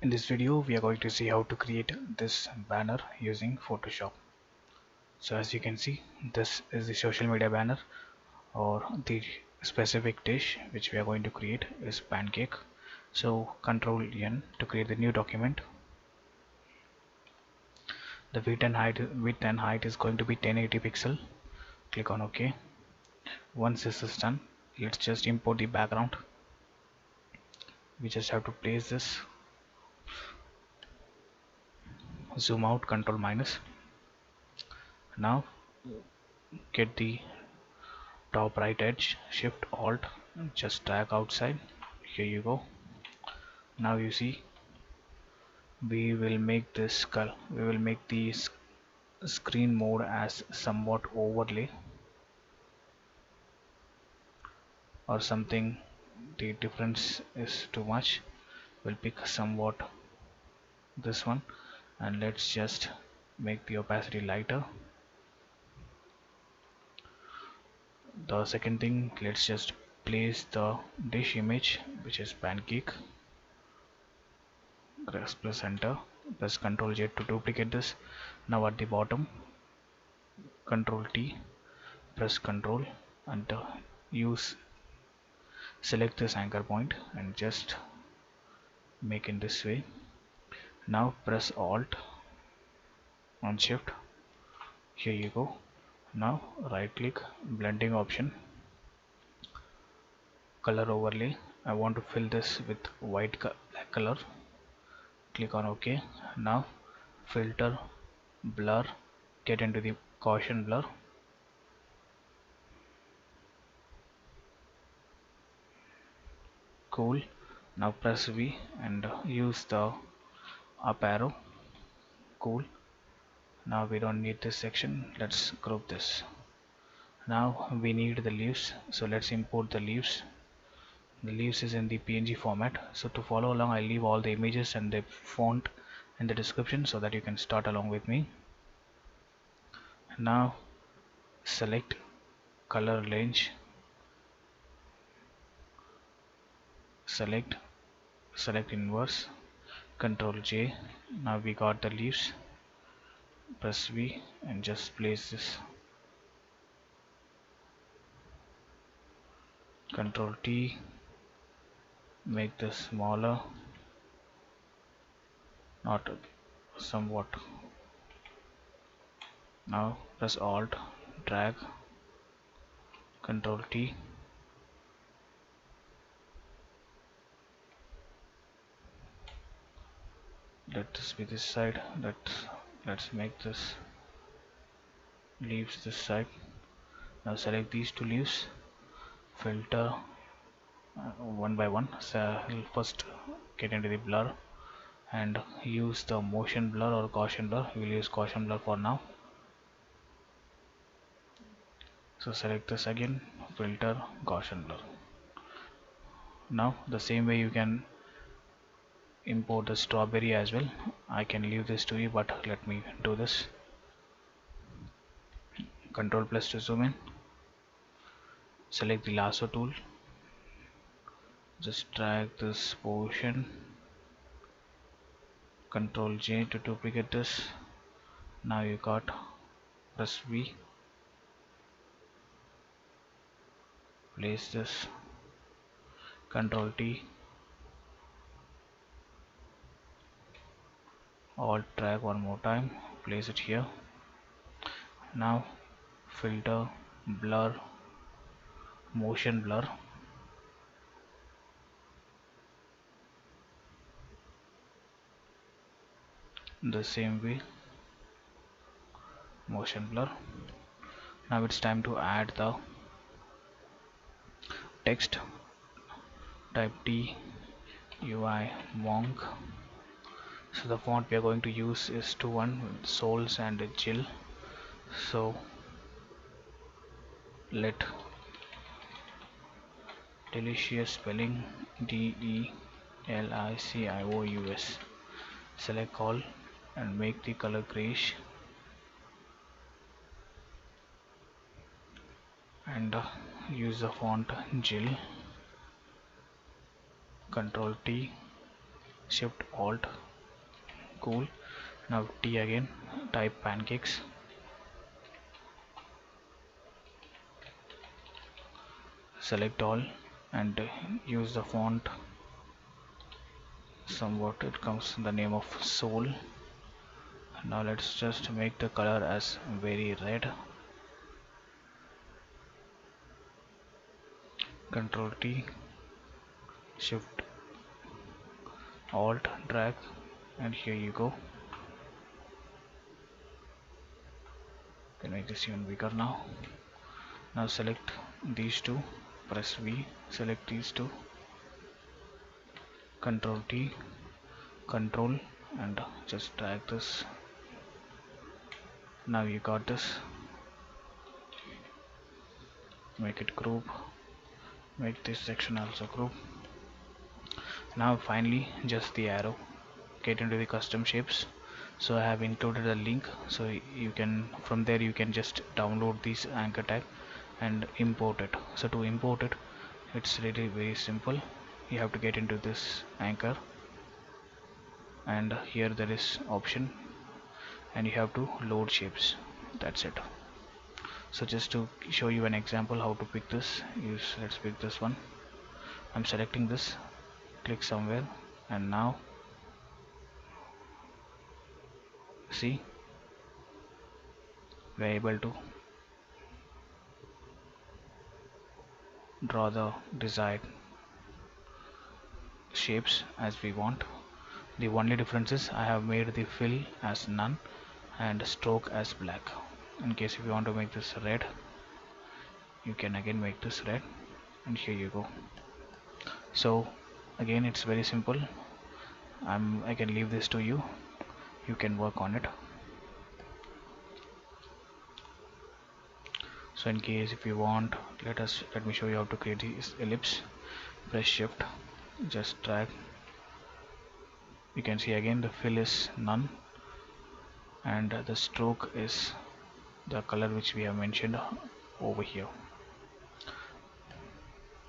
In this video, we are going to see how to create this banner using Photoshop. So as you can see, this is the social media banner, or the specific dish which we are going to create is pancake. So Control N to create the new document. The width and height is going to be 1080 pixel. Click on OK. Once this is done, let's just import the background. We just have to place this, zoom out, Control minus. Now get the top right edge, Shift Alt, just drag outside. Here you go. Now you see, we will make the screen mode as somewhat overlay or something. The difference is too much. We'll pick somewhat this one, and let's just make the opacity lighter. The second thing, let's just place the dish image, which is pancake. Press enter, press Ctrl J to duplicate this. Now at the bottom, Ctrl T, press Ctrl and select this anchor point and just make in this way. Now press Alt on Shift. Here you go. Now right click, blending option, color overlay. I want to fill this with white color. Click on OK. Now filter, blur, get into the Gaussian blur. Cool. Now press V and use the up arrow. Cool. Now we don't need this section. Let's group this. Now we need the leaves, so let's import the leaves. The leaves is in the PNG format, so to follow along I'll leave all the images and the font in the description so that you can start along with me. Now select color range, select inverse, Ctrl J. Now we got the leaves. Press V and just place this. Ctrl T, make this smaller, not somewhat. Now press Alt, drag, Ctrl T, let this be this side. Let's make this leaves this side. Now select these two leaves, filter one by one. So first get into the blur and use the motion blur or Gaussian blur. We will use Gaussian blur for now. So select this again, filter, Gaussian blur. Now the same way you can import the strawberry as well. I can leave this to you, but let me do this. Control plus to zoom in. Select the lasso tool. Just drag this portion. Control J to duplicate this. Now you got, press V. Place this. Control T. Alt drag one more time. Place it here. Now filter, blur, motion blur. The same way, motion blur. Now it's time to add the text. Type T UI monk. So the font we are going to use is 2:1 with souls and Gill. So let delicious spelling DELICIOUS. Select all and make the color grayish and use the font Gill. Control T, Shift Alt cool. Now T again, type Pancakes, select all, and use the font somewhat. It comes in the name of Soul. Now let's just make the color as very red. Control T, Shift Alt, drag, and here you go. Can make this even bigger now. Now select these two, press V, select these two, Control T, Control, and just drag this. Now you got this. Make it group, make this section also group. Now finally just the arrow. Get into the custom shapes. So I have included a link, so you can, from there you can just download this anchor tag and import it. So to import it, it's really very simple. You have to get into this anchor, and here there is option, and you have to load shapes. That's it. So just to show you an example how to pick this, let's pick this one. I'm selecting this, click somewhere, and now see, we're able to draw the desired shapes as we want. The only difference is I have made the fill as none and stroke as black. In case if you want to make this red, you can again make this red, and here you go. So again, it's very simple. I can leave this to you. You can work on it. So in case if you want, let me show you how to create this ellipse. Press shift, just drag. You can see again the fill is none, and the stroke is the color which we have mentioned over here.